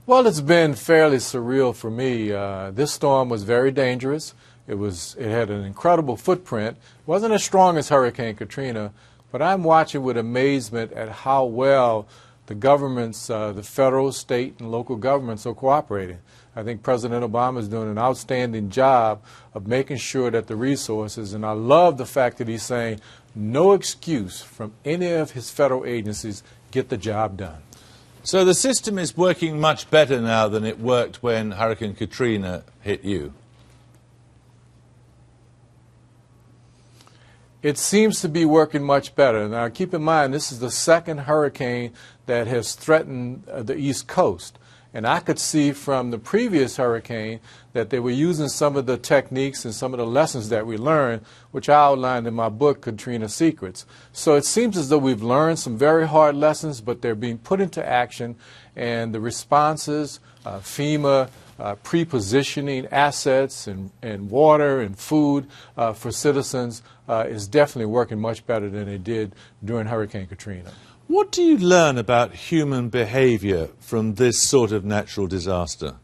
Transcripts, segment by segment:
Well, it's been fairly surreal for me. This storm was very dangerous. It had an incredible footprint. It wasn't as strong as Hurricane Katrina, but I'm watching with amazement at how well the governments, the federal, state, and local governments are cooperating. I think President Obama is doing an outstanding job of making sure that the resources, and I love the fact that he's saying no excuse from any of his federal agencies, get the job done. So the system is working much better now than it worked when Hurricane Katrina hit you? It seems to be working much better. Now, keep in mind, this is the second hurricane that has threatened the East Coast. And I could see from the previous hurricane that they were using some of the techniques and some of the lessons that we learned, which I outlined in my book, Katrina Secrets. So it seems as though we've learned some very hard lessons, but they're being put into action. And the responses, FEMA, pre-positioning assets and water and food for citizens is definitely working much better than it did during Hurricane Katrina. What do you learn about human behavior from this sort of natural disaster?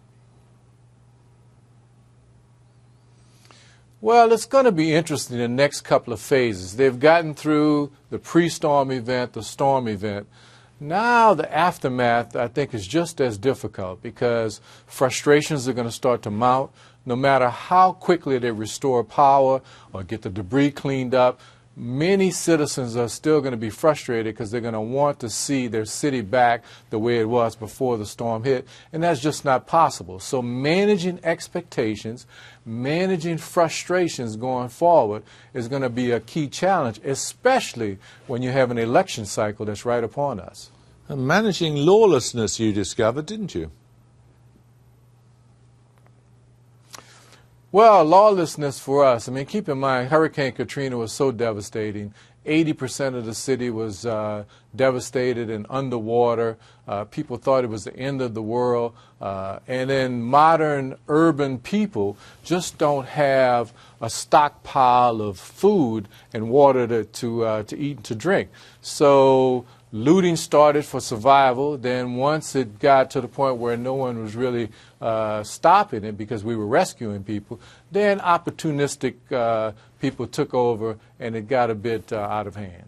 Well, it's going to be interesting in the next couple of phases. They've gotten through the pre-storm event, the storm event. Now the aftermath, I think, is just as difficult because frustrations are going to start to mount. No matter how quickly they restore power or get the debris cleaned up, many citizens are still going to be frustrated because they're going to want to see their city back the way it was before the storm hit, and that's just not possible. So managing expectations, managing frustrations going forward is going to be a key challenge, especially when you have an election cycle that's right upon us. And managing lawlessness you discovered, didn't you? Well, lawlessness for us, I mean, keep in mind, Hurricane Katrina was so devastating. 80% of the city was devastated and underwater. People thought it was the end of the world. And then modern urban people just don't have a stockpile of food and water to eat and to drink. So looting started for survival. Then once it got to the point where no one was really stopping it because we were rescuing people, then opportunistic people took over and it got a bit out of hand.